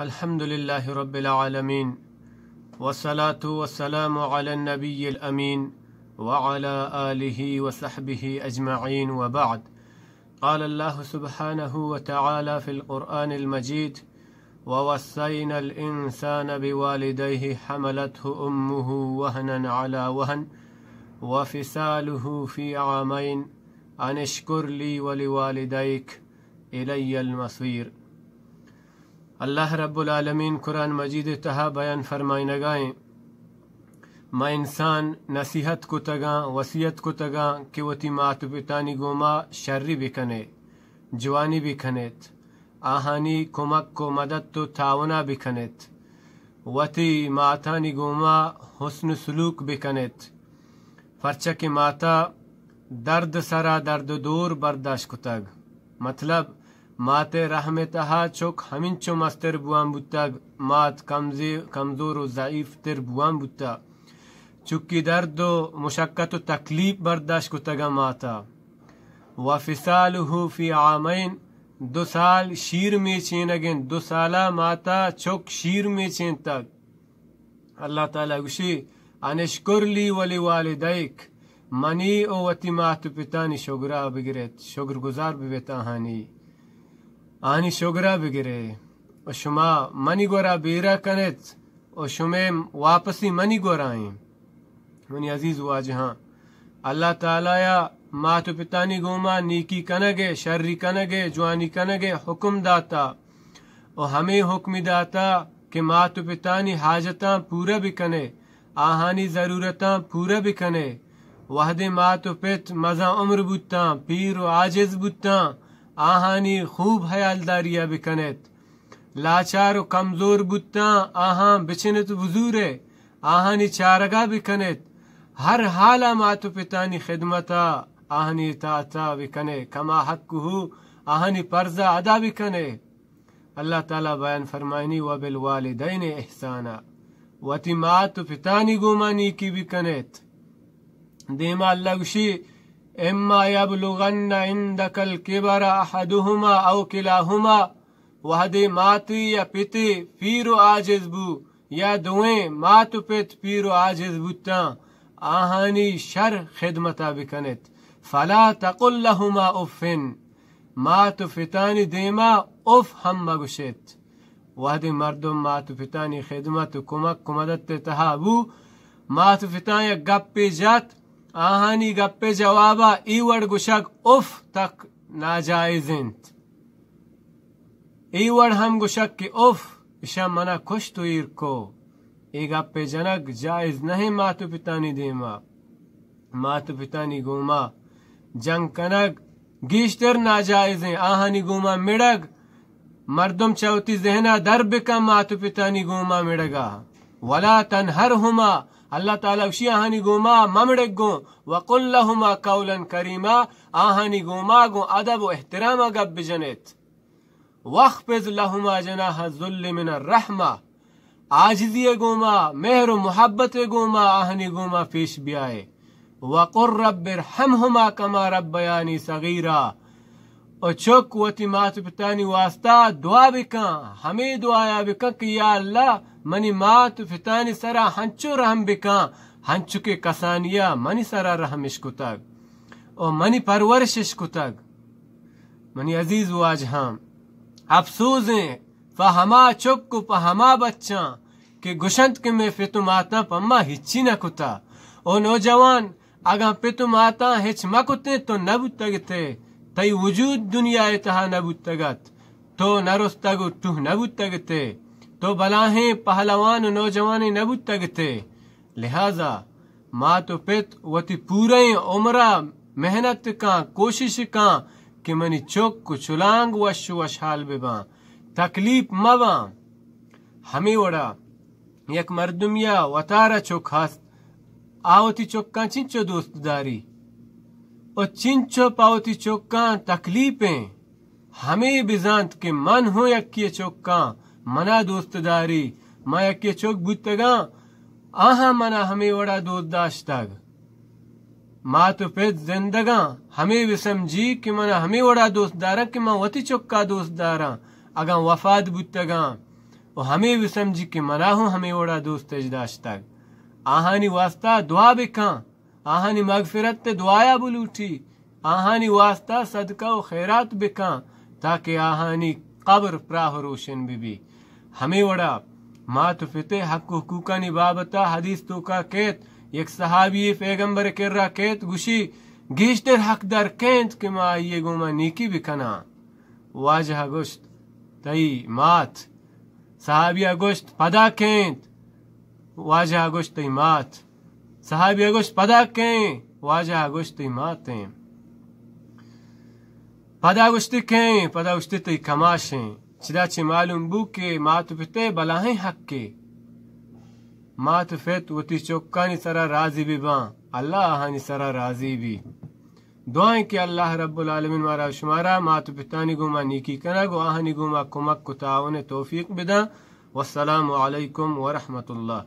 अल्हम्दुलिल्लाहि रब्बिल आलमीन वस्सलातु वस्सलामु अला नबिय्यिल अमीन व अला आलिहि व सहबिहि अजमईन व बाद। क़ाल अल्लाहु सुब्हानहु व तआला फ़िल क़ुरआनिल मजीद व वस्सैनल इंसाना बिवालिदैहि हमलतहु उम्मुहु वहनन अला वहन व फ़िसालुहु फ़ी आमैन अन अश्कुर ली व लिवालिदैक इलैयल मसीर। अल्लाह रब्बुल आलमीन कुरान मजीद तहा बयान फरमाइनगाएँ मा इंसान नसीहत को तगा वसीयत को तगा कि वती मात पितानी गोमा शर्री बिकने जवानी बिखनेत आहानी कुमक को मदद तो तावना बिखनेत वती मातानी गोमा हुस्न सुलूक बिकनेत फर्चा की माता दर्द सरा दर्द दूर बर्दाश्त कुतग मतलब माते रहमे तहा चोक हमिंचो मस्तर बुआम बुतग मात कमजोर व ज़ईफ तिर बुआम बुता चुक्की दर्द व मुशक्कत व तकलीफ बर्दाश्त कुतगा माता व फिसालुहु फी आमैन 2 साल शीर में चेनगें 2 साला माता चोक शीर में चेन तक अल्लाह ताला गुशी अनश्कुर ली वली वालिदैक मनी ओ वती मात पितानी शुगरा बिगरेत शुगर गुजार बिवेता हानी आनी शुगरा बिगरे और शुमा मनी गोरा बेरा कनेत और शुमे वापसी मनी गोराएं मनी अजीज हुआ जहाँ अल्लाह ताला या मातु पितानी गोमा नीकी कनगे शर्री कनगे जवानी कनगे हुक्म दाता और हमें हुक्म दाता कि मातु पितानी हाजता पूरा भी कने आहानी जरूरता पूरा भी कने वहदे मातु पित मजा उम्र बुत्ता पीर व आजिज बुत्ता आहानी खूब हयालदारिया बिकनेत लाचार व कमजोर बुत्ता आहा बिचनत वजूरे आहानी चारगा बिकनेत हर हाला मातु पितानी खिदमता आहानी ताता बिकने कमा हक्कुहु आहानी पर्जा अदा बिकने। अल्लाह ताला बयान फरमाइनी व बिल वालिदैन इहसाना वती मातु पितानी गोमानी की बिकनेत देमा अल्लाह गुशी इम्मा यबलुगन्ना इंदकल किबरा अहदुहुमा औ किलाहुमा वहदे माती या पिते पीरो आजिज बु या दुएं मातु पित पीरो आजिज बुत्ता आहानी शर खिदमता बिकनेत फला तकुल लहुमा उफ़िन मातु पितानी देमा उफ हम मगुशेत वहदे मर्दुम मातु पितानी खिदमत कुमक कुमदत तहाबू मातु पितानी गप्पे जात आहानी गप्पे जवाबा ईवड़ गुशक उफ तक नाजायजिंत ईवड़ हम गुशक की उफ इशा मना खुश तो ईर को ए गप्पे जनक जायज नहीं मातु पितानी देमा मातु पितानी गोमा जंग कनक गीश्तर नाजायजें आहानी गोमा मिड़ग मर्दुम चौती जहना दर बिका मातु पितानी गोमा मिड़गा वला तनहर हुमा अल्लाह ताला उशी आहानी गोमा ममड़े गो वकुल लहुमा कौलन करीमा आहानी गोमा गो अदब व एहतराम गब बिजनेत वख्फिज लहुमा जनाह ज़ुल्ल मिन अर्रहमा आजिज़ी गोमा मेहर व मोहब्बत गोमा आहानी गोमा पेश बियाए वकुर रब्बिरहमहुमा कमा रब्बयानी सगीरा और चुक वती मातु पितानी वास्ता दुआ बिका हमें दुआया बिका कि या अल्लाह मनी मातु पितानी सरा हंचो रहम बिका हंचु के कसानिया मनी सरा रहम इश्कुतग और मनी परवरिश इश्कुतग मनी अजीज वाज हम अफसोसें फहमा चुक फहमा बच्चा के गुशंत के में फितु माता पम्मा हिच्ची न कुता और नौजवान अगा पितु माता हिच मकुते तो नबुतगते तई वजूद दुनिया तहा नबुतगत तो नरुस्तगु टुह नबुतगते तो बलाहें पहलवान नौजवान नबुतगते लिहाजा मातु पित वती पूरे उम्रा मेहनत का कोशिश का कि मनी चोक को चुलांग वश वशाल बिबा तकलीफ मबा हमें वड़ा एक मर्दुमिया वतारा चोक हस्त आवती चोक्का चिंचो दोस्तदारी और चिंचो पावती चोक्का तकलीफें हमें बिजांत के मन हो यक्की चोक्का मना दोस्तदारी मा यक्की चोक बुतगा आहा मना हमें वड़ा दोस्ताश्तग मातु पित जिंदगा हमें विसमझी कि मना हमें वड़ा दोस्तदारा कि मां वती चोक्का दोस्तदारा अगा वफाद बुतगा और हमें भी समझी कि मनाहू हमें वड़ा दोस्त दाश्तक आहानी वास्ता दुआ बिका आहानी मगफिरत ते दुआया बुलूठी आहानी वास्ता सदका व खैरात बिका ताकि आहानी कब्र प्राह रोशन भी हमें वड़ा मात फिते हक हुकूकानी बाबता हदीस तो का केत एक सहाबी पैगंबर किर्रा केत गुशी गेश्तर हकदार केंत के मा ये गुमा नीकी बिकना वाजह गोश्त तई मात सहाबिया गोश्त पदा केंत वाजह गोश्त तई मात सहाबिया गोश्त पदा कें वाजह गोश्त तई मातें पदा गोश्त कें पदा गोश्त तई कमाशें चिदा चे मालूम बू के मात पिते बलाहें हक के मात फेत वती चौक्कानी सरा राजी भी बा अल्लाह आहानी सरा राजी भी दुआएं कि अल्लाह रब्बुल आलमीन मारा शुमारा मात पितानी गुमा नीकी कना गो आहानी गुमा कुमक कुतावन तौफीक बिदा वस्सलामु अलैकुम व रहमतुल्लाह।